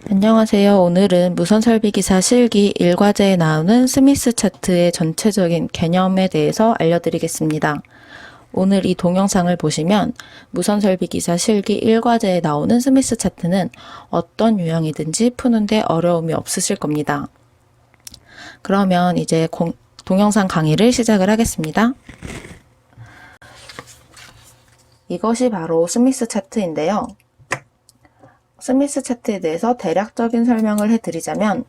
안녕하세요. 오늘은 무선설비기사 실기 1과제에 나오는 스미스 차트의 전체적인 개념에 대해서 알려드리겠습니다. 오늘 이 동영상을 보시면 무선설비기사 실기 1과제에 나오는 스미스 차트는 어떤 유형이든지 푸는데 어려움이 없으실 겁니다. 그러면 이제 동영상 강의를 시작을 하겠습니다. 이것이 바로 스미스 차트인데요. 스미스 차트에 대해서 대략적인 설명을 해드리자면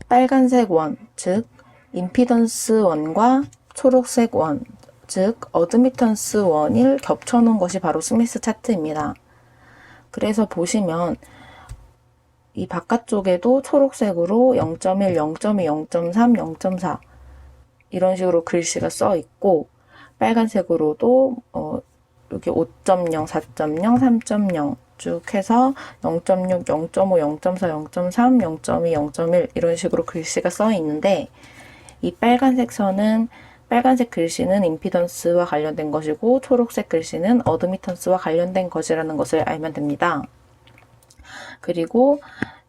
빨간색 원, 즉 임피던스 원과 초록색 원, 즉 어드미턴스 원을 겹쳐놓은 것이 바로 스미스 차트입니다. 그래서 보시면 이 바깥쪽에도 초록색으로 0.1, 0.2, 0.3, 0.4 이런 식으로 글씨가 써 있고 빨간색으로도 여기 5.0, 4.0, 3.0 쭉 해서 0.6, 0.5, 0.4, 0.3, 0.2, 0.1 이런 식으로 글씨가 써 있는데 이 빨간색 선은 빨간색 글씨는 임피던스와 관련된 것이고 초록색 글씨는 어드미턴스와 관련된 것이라는 것을 알면 됩니다. 그리고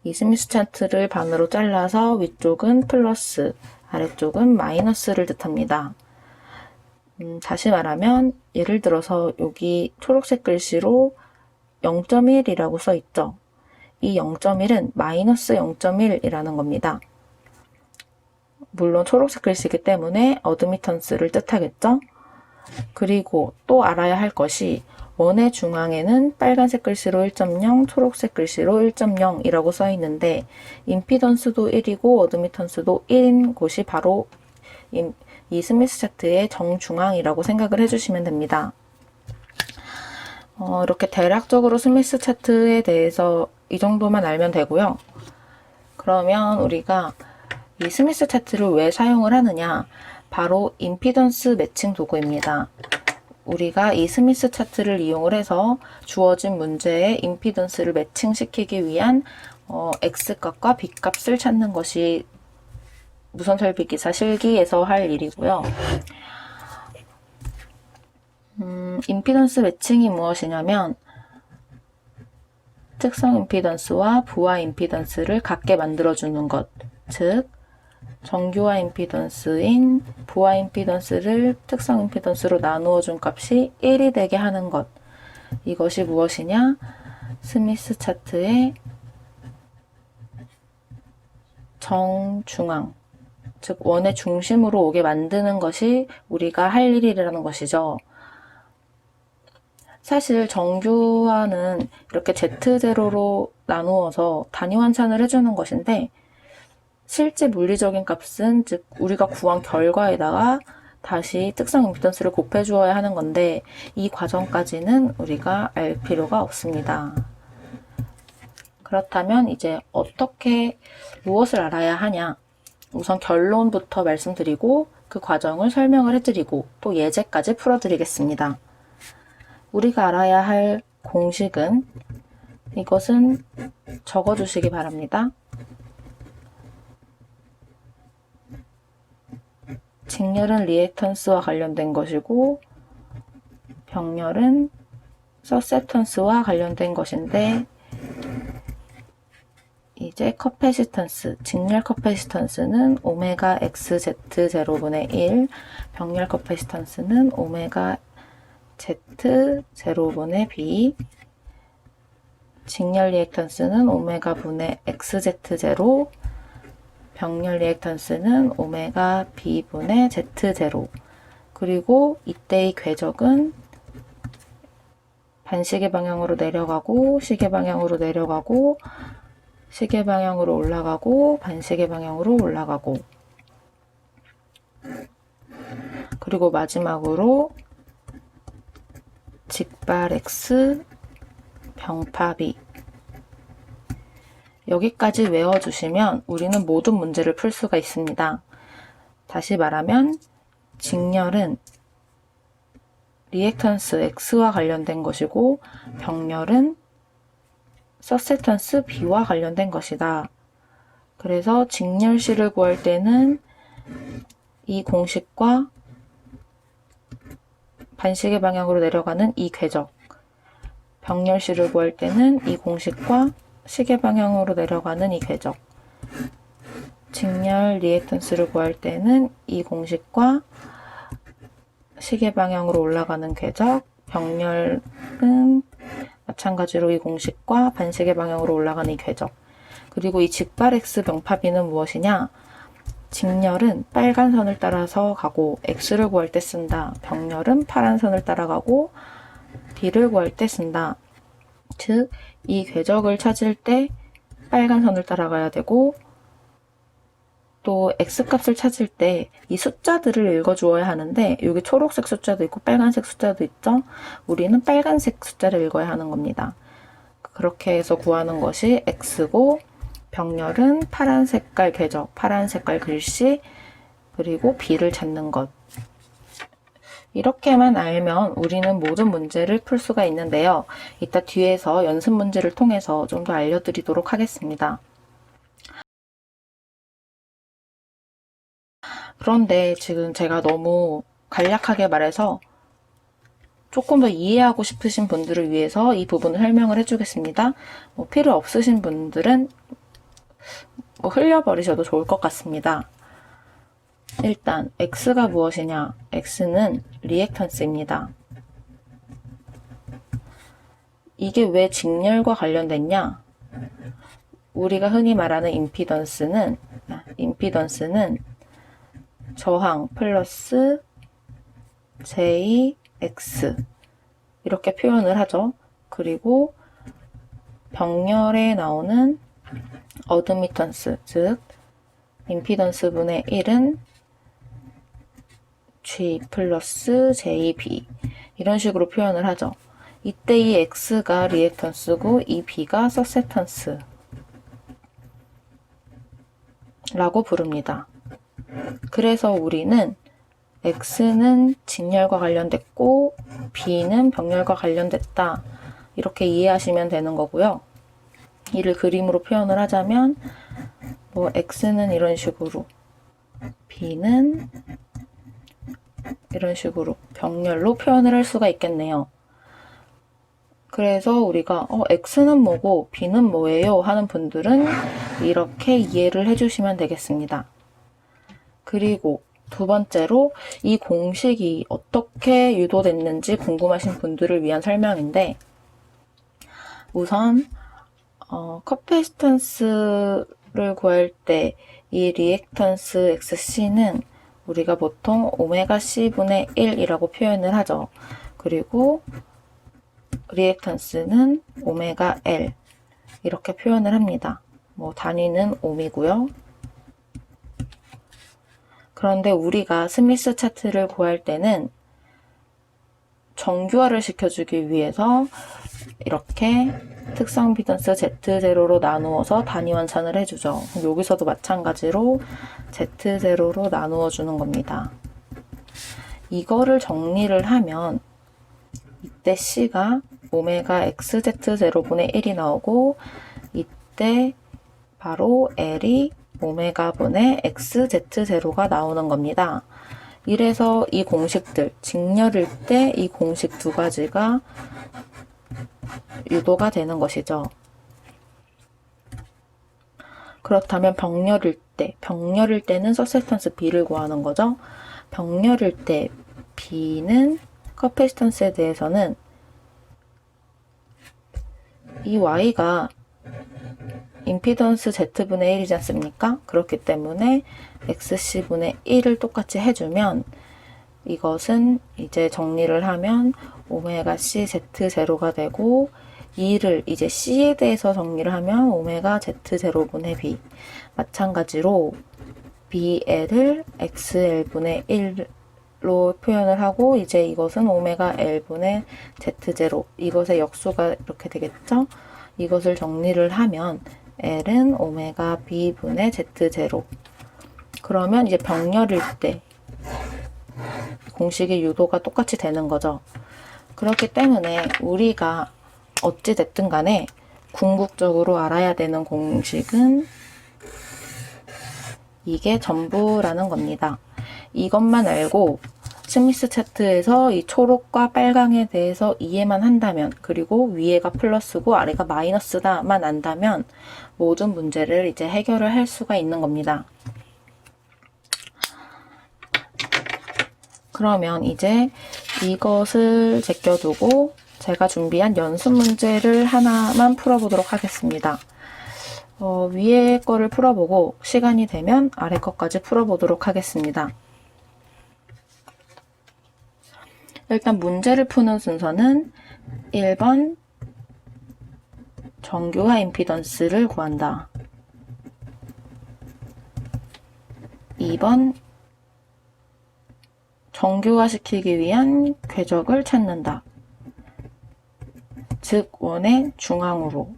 이 스미스 차트를 반으로 잘라서 위쪽은 플러스, 아래쪽은 마이너스를 뜻합니다. 다시 말하면 예를 들어서 여기 초록색 글씨로 0.1이라고 써 있죠. 이 0.1은 마이너스 0.1이라는 겁니다. 물론 초록색 글씨이기 때문에 어드미턴스를 뜻하겠죠. 그리고 또 알아야 할 것이 원의 중앙에는 빨간색 글씨로 1.0, 초록색 글씨로 1.0이라고 써 있는데 임피던스도 1이고 어드미턴스도 1인 곳이 바로 이 스미스 차트의 정중앙이라고 생각을 해주시면 됩니다. 이렇게 대략적으로 스미스 차트에 대해서 이 정도만 알면 되고요. 그러면 우리가 이 스미스 차트를 왜 사용을 하느냐? 바로 임피던스 매칭 도구입니다. 우리가 이 스미스 차트를 이용을 해서 주어진 문제에 임피던스를 매칭시키기 위한 X값과 B값을 찾는 것이 무선설비기사 실기에서 할 일이고요. 임피던스 매칭이 무엇이냐면 특성 임피던스와 부하 임피던스를 같게 만들어주는 것, 즉 정규화 임피던스인 부하 임피던스를 특성 임피던스로 나누어 준 값이 1이 되게 하는 것. 이것이 무엇이냐? 스미스 차트의 정중앙, 즉 원의 중심으로 오게 만드는 것이 우리가 할 일이라는 것이죠. 사실 정규화는 이렇게 Z0로 나누어서 단위 환산을 해주는 것인데 실제 물리적인 값은 즉 우리가 구한 결과에다가 다시 특성 임피던스를 곱해 주어야 하는 건데 이 과정까지는 우리가 알 필요가 없습니다. 그렇다면 이제 어떻게 무엇을 알아야 하냐? 우선 결론부터 말씀드리고 그 과정을 설명을 해드리고 또 예제까지 풀어드리겠습니다. 우리가 알아야 할 공식은 이것은 적어주시기 바랍니다. 직렬은 리액턴스와 관련된 것이고 병렬은 서세턴스와 관련된 것인데 이제 커패시턴스, 직렬 커패시턴스는 오메가 XZ0분의 1, 병렬 커패시턴스는 오메가 Z0분의 B, 직렬 리액턴스는 오메가 분의 XZ0, 병렬 리액턴스는 오메가 B분의 Z0. 그리고 이때의 궤적은 반시계 방향으로 내려가고 시계 방향으로 내려가고 시계 방향으로 올라가고 반시계 방향으로 올라가고 그리고 마지막으로 직발 X, 병파 B. 여기까지 외워주시면 우리는 모든 문제를 풀 수가 있습니다. 다시 말하면 직렬은 리액턴스 X와 관련된 것이고 병렬은 서세턴스 B와 관련된 것이다. 그래서 직렬식을 구할 때는 이 공식과 반시계 방향으로 내려가는 이 궤적, 병렬식을 구할 때는 이 공식과 시계 방향으로 내려가는 이 궤적. 직렬 리액턴스를 구할 때는 이 공식과 시계 방향으로 올라가는 궤적, 병렬은 마찬가지로 이 공식과 반시계 방향으로 올라가는 이 궤적. 그리고 이 직발 X 병파비는 무엇이냐? 직렬은 빨간 선을 따라서 가고 X를 구할 때 쓴다. 병렬은 파란 선을 따라가고 B를 구할 때 쓴다. 즉, 이 궤적을 찾을 때 빨간 선을 따라가야 되고 또 X값을 찾을 때 이 숫자들을 읽어주어야 하는데 여기 초록색 숫자도 있고 빨간색 숫자도 있죠? 우리는 빨간색 숫자를 읽어야 하는 겁니다. 그렇게 해서 구하는 것이 X고 병렬은 파란 색깔 궤적, 파란 색깔 글씨, 그리고 B를 찾는 것. 이렇게만 알면 우리는 모든 문제를 풀 수가 있는데요. 이따 뒤에서 연습 문제를 통해서 좀 더 알려드리도록 하겠습니다. 그런데 지금 제가 너무 간략하게 말해서 조금 더 이해하고 싶으신 분들을 위해서 이 부분을 설명을 해주겠습니다. 필요 없으신 분들은 흘려버리셔도 좋을 것 같습니다. 일단 X가 무엇이냐? X는 리액턴스입니다. 이게 왜 직렬과 관련됐냐? 우리가 흔히 말하는 임피던스는 저항 플러스 JX 이렇게 표현을 하죠. 그리고 병렬에 나오는 어드미턴스, 즉 임피던스 분의 1은 G 플러스 JB 이런 식으로 표현을 하죠. 이때 이 X가 리액턴스고 이 B가 서세턴스 라고 부릅니다. 그래서 우리는 X는 직렬과 관련됐고 B는 병렬과 관련됐다 이렇게 이해하시면 되는 거고요. 이를 그림으로 표현을 하자면 X는 이런 식으로 B는 이런 식으로 병렬로 표현을 할 수가 있겠네요. 그래서 우리가 X는 뭐고 B는 뭐예요 하는 분들은 이렇게 이해를 해주시면 되겠습니다. 그리고 두 번째로 이 공식이 어떻게 유도됐는지 궁금하신 분들을 위한 설명인데 우선 커패시턴스를 구할 때 이 리액턴스 XC는 우리가 보통 오메가 C분의 1이라고 표현을 하죠. 그리고 리액턴스는 오메가 L 이렇게 표현을 합니다. 단위는 옴이고요. 그런데 우리가 스미스 차트를 구할 때는 정규화를 시켜주기 위해서 이렇게 특성 임피던스 Z0로 나누어서 단위 원천을 해주죠. 여기서도 마찬가지로 Z0로 나누어 주는 겁니다. 이거를 정리를 하면 이때 C가 오메가 XZ0분의 1이 나오고 이때 바로 L이 오메가 분의 XZ0가 나오는 겁니다. 이래서 이 공식들, 직렬일 때 이 공식 두 가지가 유도가 되는 것이죠. 그렇다면 병렬일 때는 서세턴스 B를 구하는 거죠. 병렬일 때 B는 커패시턴스에 대해서는 이 Y가 임피던스 Z분의 1이지 않습니까? 그렇기 때문에 XC분의 1을 똑같이 해주면 이것은 이제 정리를 하면 오메가 C Z0가 되고 2를 이제 C에 대해서 정리를 하면 오메가 Z0분의 B 마찬가지로 BL을 XL분의 1로 표현을 하고 이제 이것은 오메가 L분의 Z0 이것의 역수가 이렇게 되겠죠? 이것을 정리를 하면 L은 오메가 B분의 Z0 그러면 이제 병렬일 때 공식의 유도가 똑같이 되는 거죠. 그렇기 때문에 우리가 어찌 됐든 간에 궁극적으로 알아야 되는 공식은 이게 전부라는 겁니다. 이것만 알고 스미스 차트에서 이 초록과 빨강에 대해서 이해만 한다면, 그리고 위에가 플러스고 아래가 마이너스다만 안다면 모든 문제를 이제 해결을 할 수가 있는 겁니다. 그러면 이제 이것을 제껴두고 제가 준비한 연습 문제를 하나만 풀어보도록 하겠습니다. 위에 거를 풀어보고 시간이 되면 아래 것까지 풀어보도록 하겠습니다. 일단 문제를 푸는 순서는 1번 정규화 임피던스를 구한다. 2번 정규화시키기 위한 궤적을 찾는다. 즉 원의 중앙으로.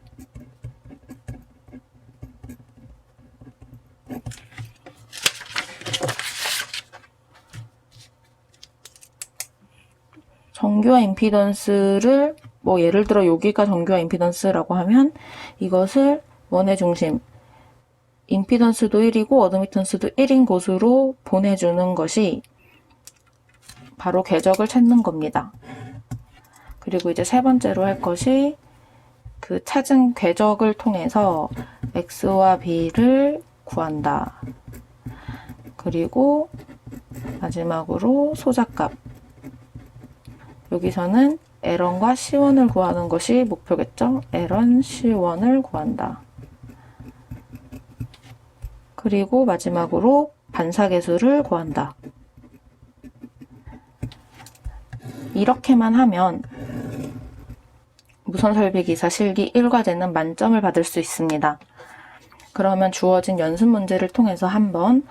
정규화 임피던스를 예를 들어 여기가 정규화 임피던스라고 하면 이것을 원의 중심, 임피던스도 1이고 어드미턴스도 1인 곳으로 보내주는 것이 바로 궤적을 찾는 겁니다. 그리고 이제 세 번째로 할 것이 그 찾은 궤적을 통해서 x와 b를 구한다. 그리고 마지막으로 소자값. 여기서는 L1과 C1을 구하는 것이 목표겠죠? L1, C1을 구한다. 그리고 마지막으로 반사계수를 구한다. 이렇게만 하면 무선설비기사 실기 1과제는 만점을 받을 수 있습니다. 그러면 주어진 연습 문제를 통해서 한번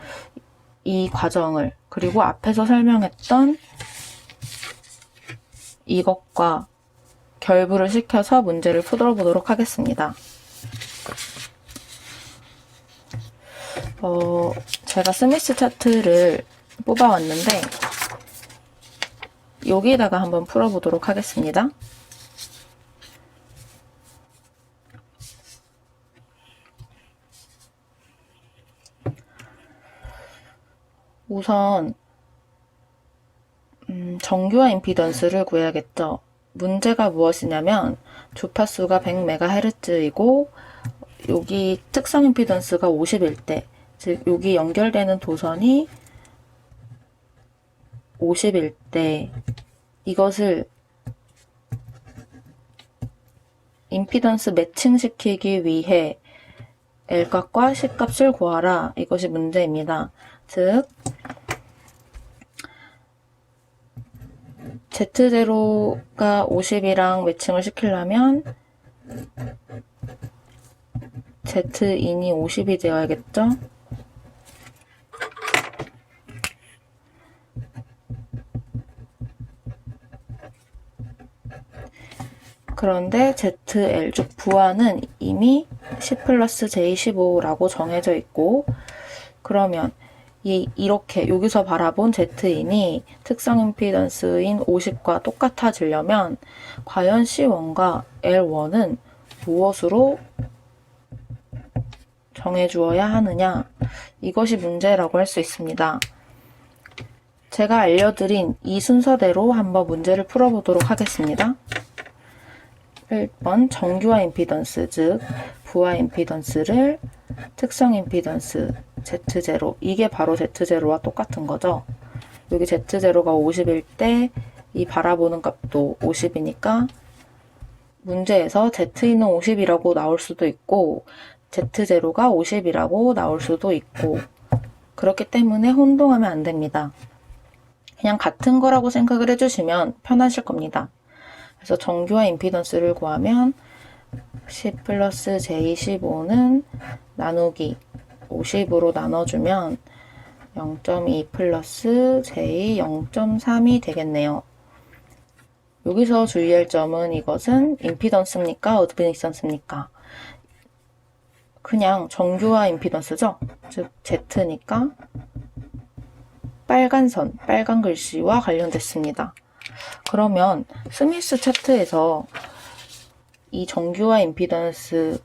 이 과정을, 그리고 앞에서 설명했던 이것과 결부를 시켜서 문제를 풀어보도록 하겠습니다. 제가 스미스 차트를 뽑아왔는데 여기에다가 한번 풀어보도록 하겠습니다. 우선 정규화 임피던스를 구해야겠죠. 문제가 무엇이냐면 주파수가 100MHz이고 여기 특성 임피던스가 50일 때, 즉 여기 연결되는 도선이 50일 때 이것을 임피던스 매칭시키기 위해 L값과 C값을 구하라. 이것이 문제입니다. 즉 Z0가 50이랑 매칭을 시키려면 Z인이 50이 되어야겠죠? 그런데 ZL, 즉 부하는 이미 10 플러스 J15라고 정해져 있고, 그러면 이렇게 여기서 바라본 Z인이 특성 임피던스인 50과 똑같아지려면 과연 C1과 L1은 무엇으로 정해주어야 하느냐, 이것이 문제라고 할 수 있습니다. 제가 알려드린 이 순서대로 한번 문제를 풀어보도록 하겠습니다. 1번 정규화 임피던스, 즉 부하 임피던스를 특성 임피던스 Z0, 이게 바로 Z0와 똑같은 거죠. 여기 Z0가 50일 때 이 바라보는 값도 50이니까 문제에서 Z인은 50이라고 나올 수도 있고 Z0가 50이라고 나올 수도 있고, 그렇기 때문에 혼동하면 안 됩니다. 그냥 같은 거라고 생각을 해주시면 편하실 겁니다. 그래서 정규화 임피던스를 구하면 10 플러스 J15는 나누기 50으로 나눠주면 0.2 플러스 J 0.3이 되겠네요. 여기서 주의할 점은 이것은 임피던스입니까? 어드미턴스입니까? 그냥 정규화 임피던스죠? 즉 Z니까 빨간 선, 빨간 글씨와 관련됐습니다. 그러면 스미스 차트에서 이 정규화 임피던스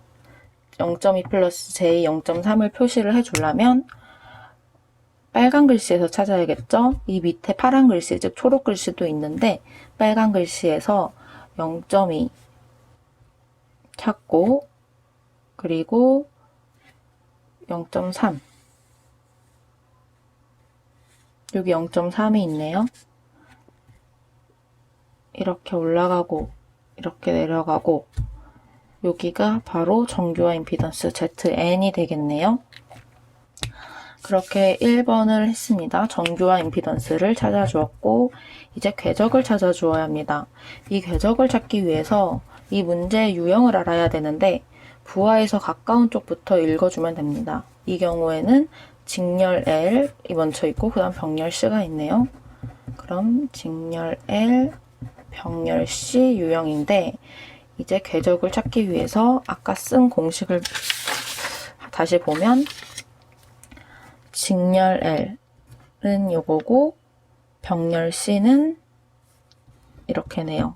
0.2 플러스 J 0.3을 표시를 해주려면 빨간 글씨에서 찾아야겠죠? 이 밑에 파란 글씨, 즉 초록 글씨도 있는데 빨간 글씨에서 0.2 찾고 그리고 0.3 여기 0.3이 있네요. 이렇게 올라가고 이렇게 내려가고 여기가 바로 정규화 임피던스 ZN이 되겠네요. 그렇게 1번을 했습니다. 정규화 임피던스를 찾아주었고 이제 궤적을 찾아주어야 합니다. 이 궤적을 찾기 위해서 이 문제의 유형을 알아야 되는데 부하에서 가까운 쪽부터 읽어주면 됩니다. 이 경우에는 직렬 L이 먼저 있고 그 다음 병렬 C가 있네요. 그럼 직렬 L, 병렬 C 유형인데 이제 궤적을 찾기 위해서 아까 쓴 공식을 다시 보면 직렬 L은 요거고 병렬 C는 이렇게네요.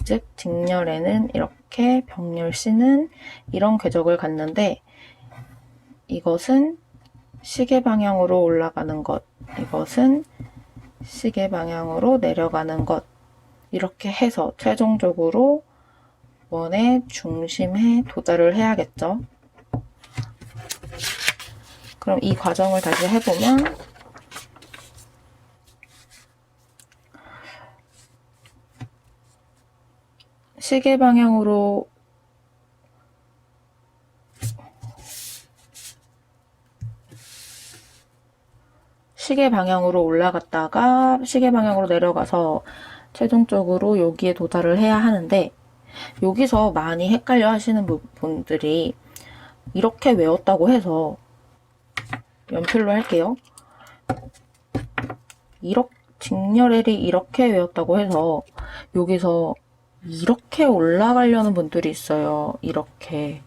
즉 직렬 N은 이렇게 병렬 C는 이런 궤적을 갖는데 이것은 시계 방향으로 올라가는 것, 이것은 시계 방향으로 내려가는 것 이렇게 해서 최종적으로 원의 중심에 도달을 해야겠죠. 그럼 이 과정을 다시 해보면 시계 방향으로 올라갔다가 시계 방향으로 내려가서 최종적으로 여기에 도달을 해야 하는데 여기서 많이 헷갈려 하시는 분들이 이렇게 외웠다고 해서 연필로 할게요. 직렬 L이 이렇게 외웠다고 해서 여기서 이렇게 올라가려는 분들이 있어요. 이렇게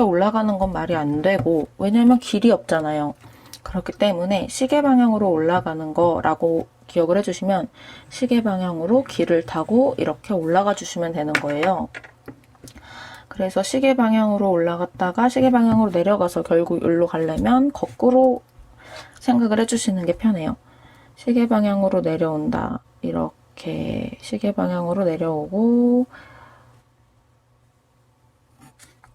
올라가는 건 말이 안 되고 왜냐면 길이 없잖아요. 그렇기 때문에 시계 방향으로 올라가는 거라고 기억을 해주시면 시계 방향으로 길을 타고 이렇게 올라가 주시면 되는 거예요. 그래서 시계 방향으로 올라갔다가 시계 방향으로 내려가서 결국 여기로 가려면 거꾸로 생각을 해주시는 게 편해요. 시계 방향으로 내려온다. 이렇게 시계 방향으로 내려오고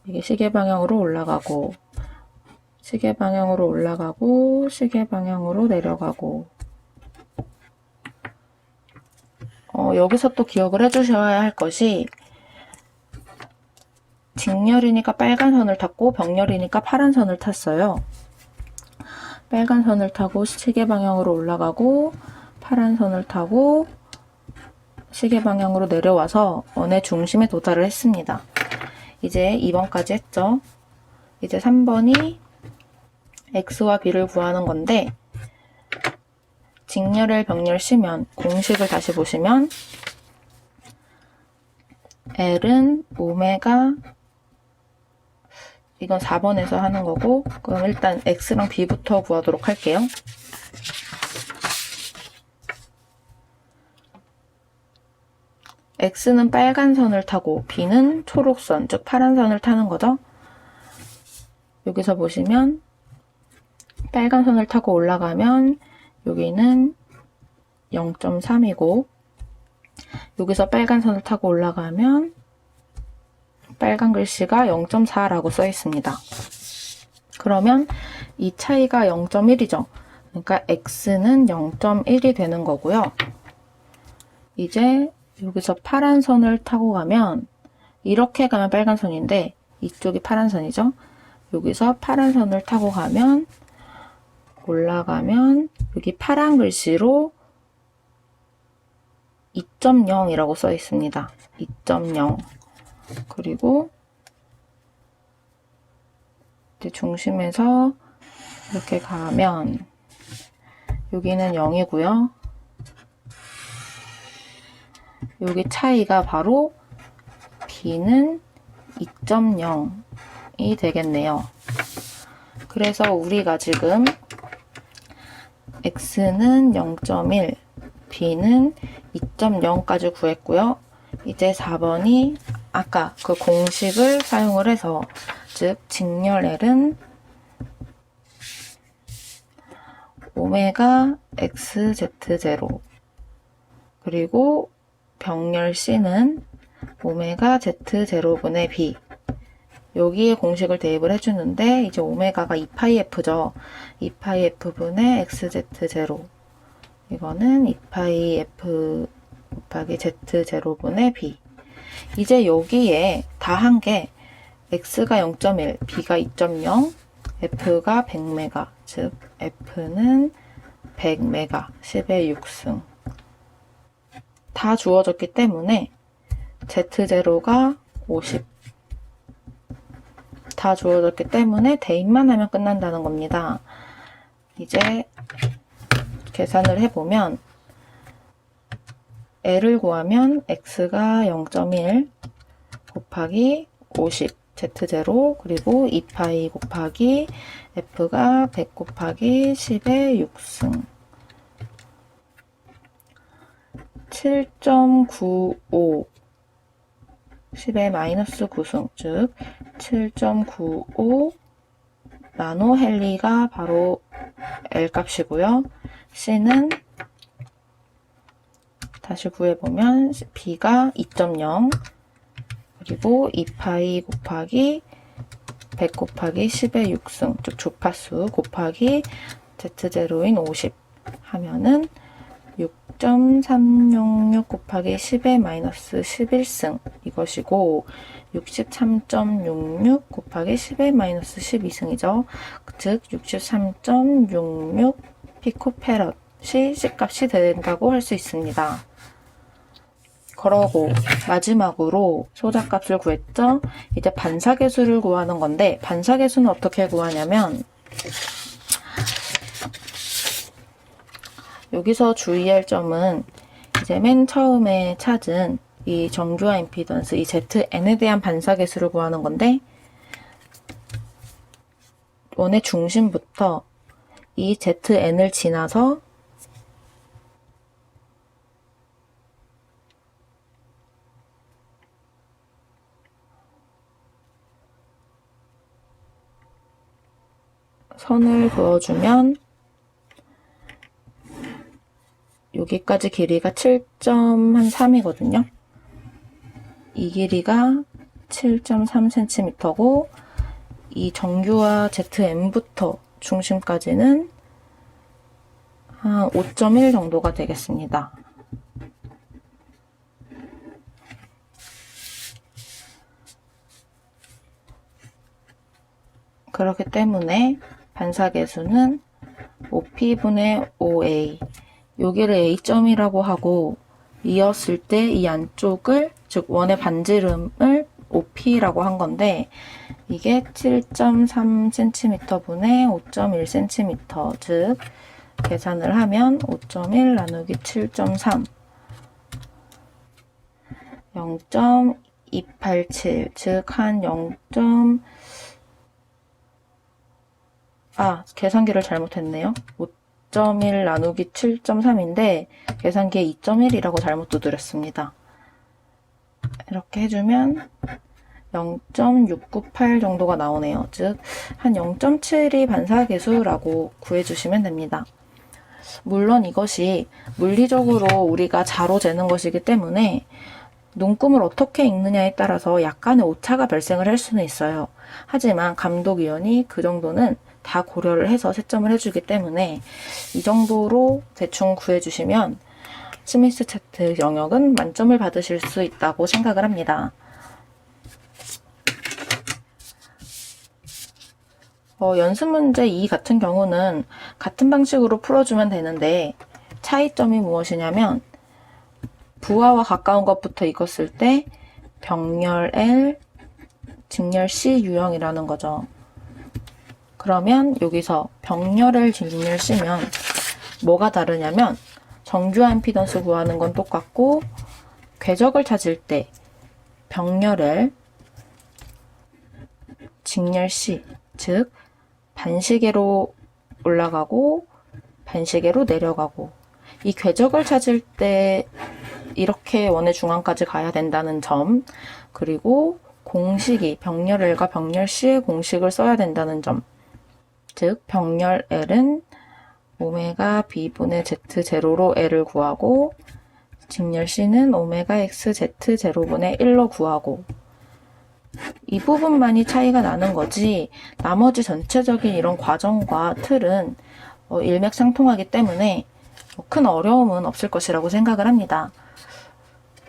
이게 시계 방향으로 올라가고 시계 방향으로 올라가고 시계 방향으로 내려가고 여기서 또 기억을 해주셔야 할 것이 직렬이니까 빨간 선을 탔고 병렬이니까 파란 선을 탔어요. 빨간 선을 타고 시계 방향으로 올라가고 파란 선을 타고 시계 방향으로 내려와서 원의 중심에 도달을 했습니다. 이제 2번까지 했죠. 이제 3번이 X와 B를 구하는 건데 직렬을 병렬 C면 공식을 다시 보시면 L은 오메가 이건 4번에서 하는 거고 그럼 일단 X랑 B부터 구하도록 할게요. X는 빨간 선을 타고 B는 초록선, 즉 파란 선을 타는 거죠. 여기서 보시면 빨간 선을 타고 올라가면 여기는 0.3이고 여기서 빨간 선을 타고 올라가면 빨간 글씨가 0.4라고 써 있습니다. 그러면 이 차이가 0.1이죠. 그러니까 X는 0.1이 되는 거고요. 이제 여기서 파란 선을 타고 가면 이렇게 가면 빨간 선인데 이쪽이 파란 선이죠. 여기서 파란 선을 타고 가면 올라가면 여기 파란 글씨로 2.0이라고 써 있습니다. 2.0 그리고 이제 중심에서 이렇게 가면 여기는 0이고요. 여기 차이가 바로 B는 2.0이 되겠네요. 그래서 우리가 지금 X는 0.1, B는 2.0까지 구했고요. 이제 4번이 아까 그 공식을 사용을 해서 즉 직렬 L은 오메가 xz0 그리고 병렬 C는 오메가 z0분의 b 여기에 공식을 대입을 해주는데 이제 오메가가 2파이f죠. 2파이f분의 xz0 이거는 2파이f 곱하기 z0분의 b 이제 여기에 다 한 게 x가 0.1, b가 2.0, f가 100메가 즉 f는 100메가 10의 6승 다 주어졌기 때문에 z0가 50 다 주어졌기 때문에 대입만 하면 끝난다는 겁니다. 이제 계산을 해보면 L을 구하면 x가 0.1 곱하기 50 z0 그리고 2파이 곱하기 f가 100 곱하기 10의 6승 7.95 10의 마이너스 9승 즉 7.95 나노헬리가 바로 L 값이고요. C는 다시 구해보면 B가 2.0 그리고 2파이 곱하기 100 곱하기 10의 6승 즉 주파수 곱하기 Z0인 50 하면은 6.366 곱하기 10의 마이너스 11승 이것이고 63.66 곱하기 10의 마이너스 12승이죠. 즉 63.66 피코페럿이 C값이 된다고 할 수 있습니다. 그러고 마지막으로 소자값을 구했죠. 이제 반사계수를 구하는 건데 반사계수는 어떻게 구하냐면 여기서 주의할 점은 이제 맨 처음에 찾은 이 정규화 임피던스 이 ZN에 대한 반사계수를 구하는 건데 원의 중심부터 이 ZN을 지나서 선을 그어주면 여기까지 길이가 7.3이거든요. 이 길이가 7.3cm고 이 정규화 ZM부터 중심까지는 한 5.1 정도가 되겠습니다. 그렇기 때문에 반사계수는 OP분의 OA 여기를 A점이라고 하고 이었을 때 이 안쪽을 즉 원의 반지름을 OP라고 한 건데 이게 7.3cm 분의 5.1cm 즉 계산을 하면 5.1 나누기 7.3 0.287 즉 한 0. 계산기를 잘못했네요. 5.1 나누기 7.3인데 계산기에 2.1이라고 잘못 두드렸습니다. 이렇게 해주면 0.698 정도가 나오네요. 즉 한 0.7이 반사계수라고 구해주시면 됩니다. 물론 이것이 물리적으로 우리가 자로 재는 것이기 때문에 눈금을 어떻게 읽느냐에 따라서 약간의 오차가 발생을 할 수는 있어요. 하지만 감독위원이 그 정도는 다 고려를 해서 채점을 해주기 때문에 이 정도로 대충 구해주시면 스미스 차트 영역은 만점을 받으실 수 있다고 생각을 합니다. 연습 문제 2 같은 경우는 같은 방식으로 풀어주면 되는데 차이점이 무엇이냐면 부하와 가까운 것부터 읽었을 때 병렬 L, 직렬 C 유형이라는 거죠. 그러면 여기서 병렬 L, 직렬 C면 뭐가 다르냐면 정규화 임피던스 구하는 건 똑같고 궤적을 찾을 때 병렬 L, 직렬 C 즉 반시계로 올라가고 반시계로 내려가고 이 궤적을 찾을 때 이렇게 원의 중앙까지 가야 된다는 점 그리고 공식이 병렬 L과 병렬 C의 공식을 써야 된다는 점 즉 병렬 L은 오메가 B분의 Z0로 L을 구하고 직렬 C는 오메가 X Z0분의 1로 구하고 이 부분만이 차이가 나는 거지 나머지 전체적인 이런 과정과 틀은 일맥상통하기 때문에 큰 어려움은 없을 것이라고 생각을 합니다.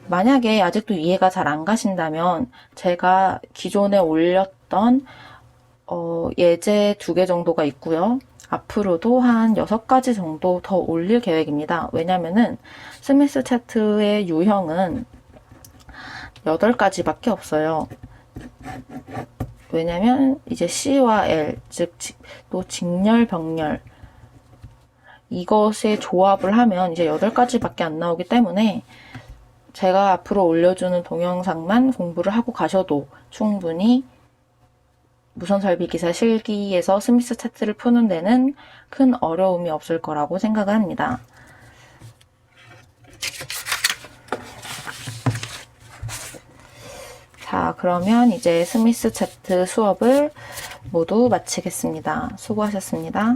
만약에 아직도 이해가 잘 안 가신다면 제가 기존에 올렸던 예제 2개 정도가 있고요. 앞으로도 한 6가지 정도 더 올릴 계획입니다. 왜냐면은 스미스 차트의 유형은 8가지밖에 없어요. 왜냐면 이제 C와 L, 즉 또 직렬, 병렬 이것의 조합을 하면 이제 8가지밖에 안 나오기 때문에 제가 앞으로 올려주는 동영상만 공부를 하고 가셔도 충분히 무선설비기사 실기에서 스미스 차트를 푸는 데는 큰 어려움이 없을 거라고 생각을 합니다. 자, 그러면 이제 스미스 차트 수업을 모두 마치겠습니다. 수고하셨습니다.